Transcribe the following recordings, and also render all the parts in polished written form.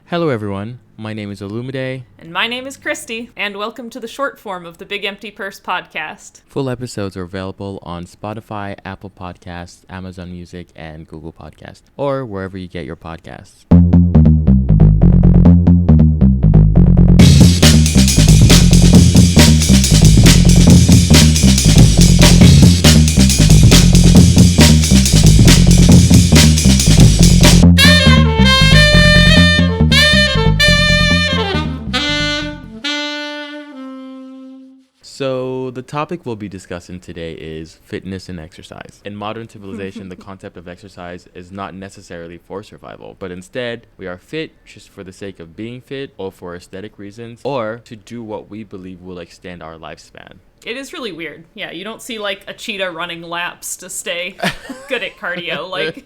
Hello everyone, my name is Olumide. And my name is Christy, and welcome to the short form of the Big Empty Purse podcast. Full episodes are available on Spotify, Apple Podcasts, Amazon Music, and Google Podcasts, or wherever you get your podcasts. So the topic we'll be discussing today is fitness and exercise. In modern civilization, the concept of exercise is not necessarily for survival, but instead we are fit just for the sake of being fit or for aesthetic reasons or to do what we believe will extend our lifespan. It is really weird. Yeah, you don't see like a cheetah running laps to stay good at cardio.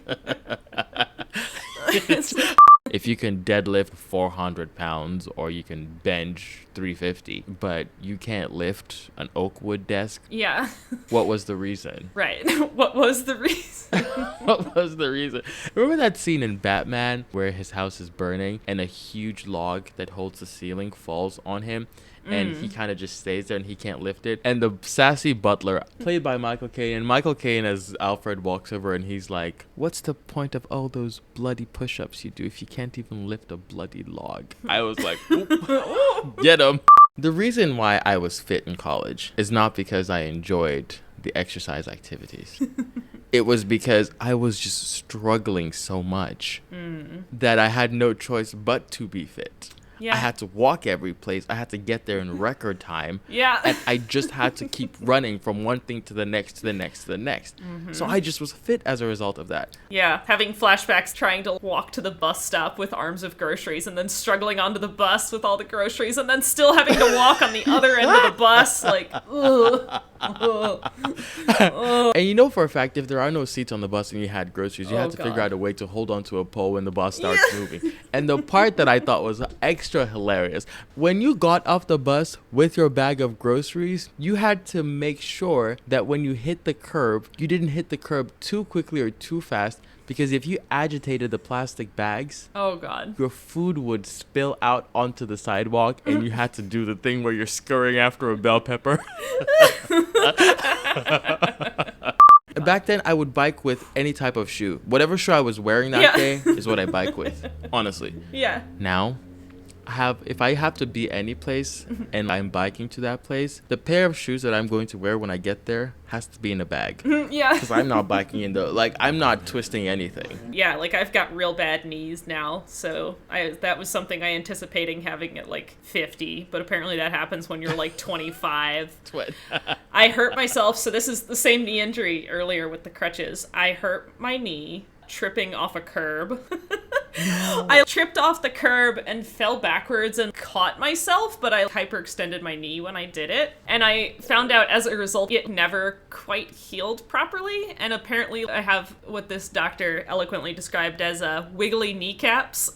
If you can deadlift 400 pounds or you can bench 350, but you can't lift an oak wood desk. Yeah. What was the reason? Right. What was the reason? What was the reason? Remember that scene in Batman where his house is burning and a huge log that holds the ceiling falls on him? And he kind of just stays there and he can't lift it. And the sassy butler, played by Michael Caine, and Michael Caine as Alfred walks over and he's like, what's the point of all those bloody push-ups you do if you can't even lift a bloody log? I was like, get him. The reason why I was fit in college is not because I enjoyed the exercise activities. It was because I was just struggling so much that I had no choice but to be fit. Yeah. I had to walk every place. I had to get there in record time. Yeah. And I just had to keep running from one thing to the next, to the next, to the next. Mm-hmm. So I just was fit as a result of that. Yeah. Having flashbacks trying to walk to the bus stop with arms of groceries and then struggling onto the bus with all the groceries and then still having to walk on the other end of the bus. Like, ugh. And you know for a fact, if there are no seats on the bus and you had groceries, you had to figure out a way to hold onto a pole when the bus starts moving. And the part that I thought was extra hilarious, when you got off the bus with your bag of groceries, you had to make sure that when you hit the curb, you didn't hit the curb too quickly or too fast, because if you agitated the plastic bags, oh god, your food would spill out onto the sidewalk and you had to do the thing where you're scurrying after a bell pepper. Back then, I would bike with any type of shoe. Whatever shoe I was wearing that day is what I bike with, honestly. Yeah. Now, if I have to be any place and I'm biking to that place, the pair of shoes that I'm going to wear when I get there has to be in a bag. Yeah. Because I'm not biking I'm not twisting anything. Yeah, I've got real bad knees now, so that was something I anticipating having at 50, but apparently that happens when you're 25. I hurt myself, so this is the same knee injury earlier with the crutches. I hurt my knee tripping off a curb. No. I tripped off the curb and fell backwards and caught myself, but I hyperextended my knee when I did it. And I found out as a result, it never quite healed properly. And apparently I have what this doctor eloquently described as wiggly kneecaps.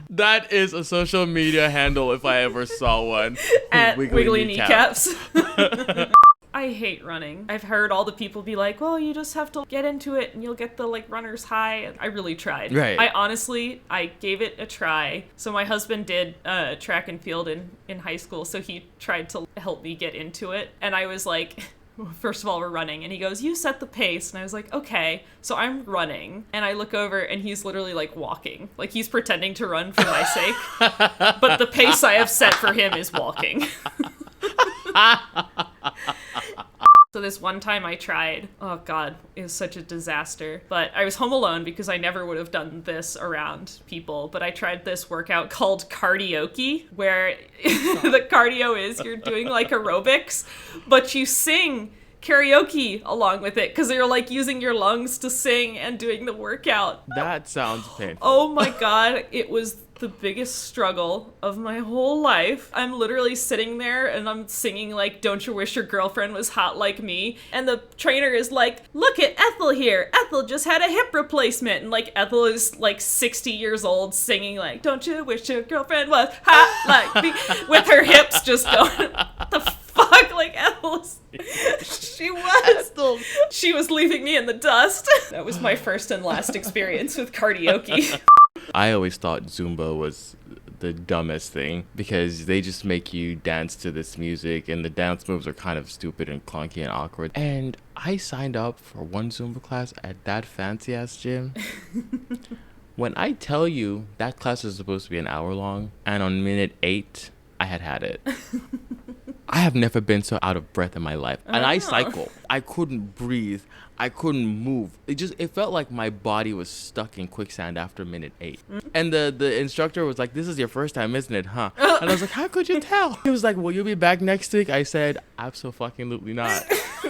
That is a social media handle if I ever saw one. At wiggly kneecaps. I hate running. I've heard all the people be like, well, you just have to get into it and you'll get the runner's high. I really tried. Right. I gave it a try. So my husband did track and field in high school. So he tried to help me get into it. And I was like, first of all, we're running. And he goes, you set the pace. And I was like, okay. So I'm running. And I look over and he's literally walking. He's pretending to run for my sake. But the pace I have set for him is walking. So this one time I tried, oh god, it was such a disaster. But I was home alone because I never would have done this around people. But I tried this workout called karaoke, where the cardio is you're doing aerobics, but you sing karaoke along with it because you're using your lungs to sing and doing the workout. That sounds painful. Oh my god, it was the biggest struggle of my whole life. I'm literally sitting there and I'm singing Don't You Wish Your Girlfriend Was Hot Like Me? And the trainer is like, look at Ethel here. Ethel just had a hip replacement. And Ethel is 60 years old singing Don't You Wish Your Girlfriend Was Hot Like Me? With her hips just going, what the fuck? Ethel, she was leaving me in the dust. That was my first and last experience with karaoke. I always thought Zumba was the dumbest thing because they just make you dance to this music and the dance moves are kind of stupid and clunky and awkward. And I signed up for one Zumba class at that fancy ass gym. When I tell you that class is supposed to be an hour long and on minute 8 I had it. I have never been so out of breath in my life. And I cycle. I couldn't breathe. I couldn't move. It felt like my body was stuck in quicksand after minute 8. And the instructor was like, "This is your first time, isn't it, huh?" And I was like, "How could you tell?" He was like, "Will you be back next week?" I said, "Absolutely not.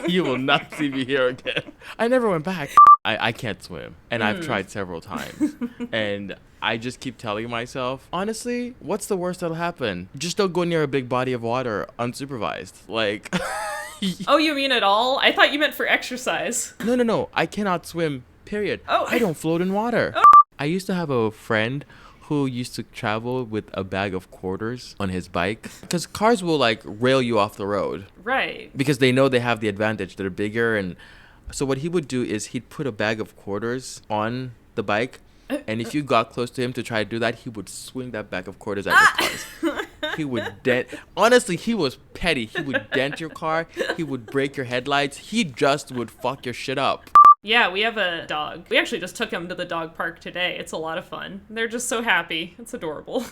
You will not see me here again." I never went back. I can't swim. And I've tried several times. And I just keep telling myself, honestly, what's the worst that'll happen? Just don't go near a big body of water unsupervised. Like... Oh, you mean at all? I thought you meant for exercise. No. I cannot swim, period. Oh. I don't float in water. Oh. I used to have a friend who used to travel with a bag of quarters on his bike. Because cars will, like, rail you off the road. Right. Because they know they have the advantage. They're bigger. And so what he would do is he'd put a bag of quarters on the bike. And if you got close to him to try to do that, he would swing that bag of quarters at your cars. He would dent. Honestly, he was petty. He would dent your car. He would break your headlights. He just would fuck your shit up. Yeah, we have a dog. We actually just took him to the dog park today. It's a lot of fun. They're just so happy. It's adorable.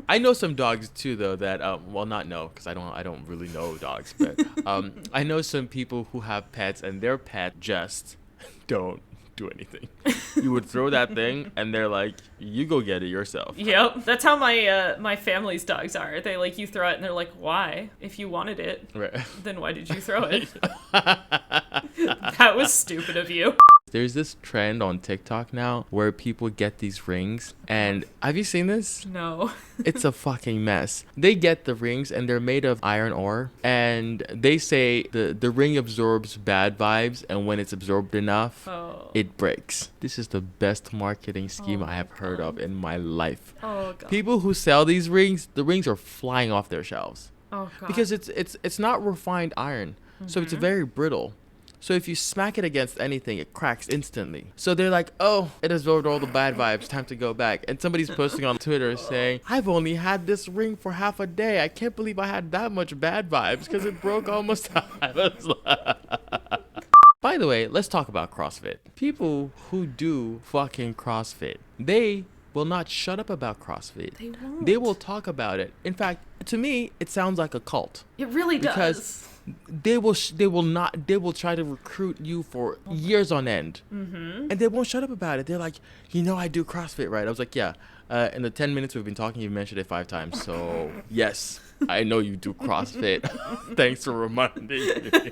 I know some dogs too, though, that because I don't really know dogs, but I know some people who have pets and their pet just don't do anything. You would throw that thing and they're like, you go get it yourself. Yep. That's how my family's dogs are. They like, you throw it and they're like, why? If you wanted it, right, then why did you throw it? That was stupid of you. There's this trend on TikTok now where people get these rings, and have you seen this? No. It's a fucking mess. They get the rings and they're made of iron ore, and they say the ring absorbs bad vibes, and when it's absorbed enough, it breaks. This is the best marketing scheme I have heard of in my life. Oh god. People who sell these rings, the rings are flying off their shelves. Oh god. Because it's not refined iron, so it's very brittle. So if you smack it against anything, it cracks instantly. So they're like, oh, it absorbed all the bad vibes. Time to go back. And somebody's posting on Twitter saying, I've only had this ring for half a day. I can't believe I had that much bad vibes because it broke almost half. By the way, let's talk about CrossFit. People who do fucking CrossFit, they will not shut up about CrossFit. They won't. They will talk about it. In fact, to me, it sounds like a cult. It really does. Because they will try to recruit you for years on end, and they won't shut up about it. They're like, I do CrossFit, right? I was like, yeah. In the 10 minutes we've been talking, you mentioned it 5 times. So yes, I know you do CrossFit. Thanks for reminding me.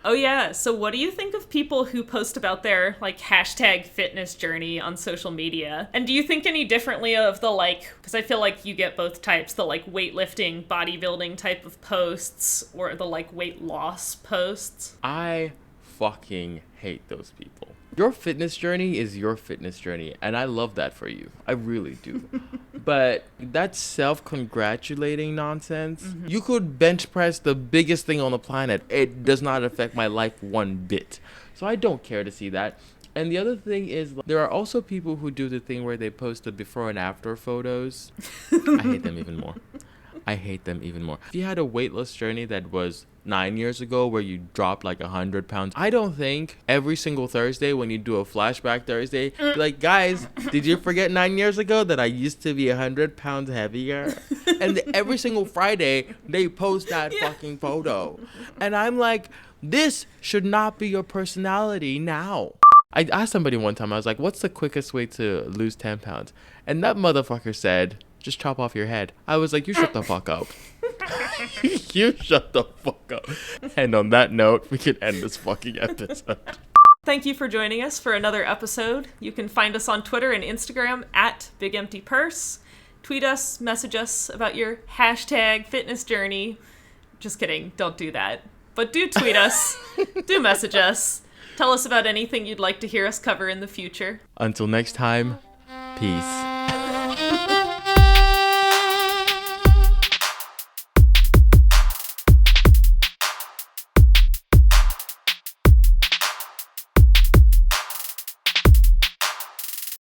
Oh yeah, so what do you think of people who post about their, hashtag fitness journey on social media? And do you think any differently of the, because I feel like you get both types, the, weightlifting, bodybuilding type of posts, or the, weight loss posts? I fucking hate those people. Your fitness journey is your fitness journey, and I love that for you. I really do. But that self-congratulating nonsense, you could bench press the biggest thing on the planet. It does not affect my life one bit. So I don't care to see that. And the other thing is, there are also people who do the thing where they post the before and after photos. I hate them even more. If you had a weightless journey that was 9 years ago where you dropped 100 pounds, I don't think every single Thursday when you do a flashback Thursday, be like, guys, did you forget 9 years ago that I used to be 100 pounds heavier? And every single Friday they post that fucking photo. And I'm like, this should not be your personality now. I asked somebody one time, I was like, what's the quickest way to lose 10 pounds? And that motherfucker said, just chop off your head. I was like, you shut the fuck up. You shut the fuck up. And on that note, we can end this fucking episode. Thank you for joining us for another episode. You can find us on Twitter and Instagram at bigemptypurse. Tweet us, message us about your hashtag fitness journey. Just kidding, don't do that. But do tweet us, do message us. Tell us about anything you'd like to hear us cover in the future. Until next time, peace.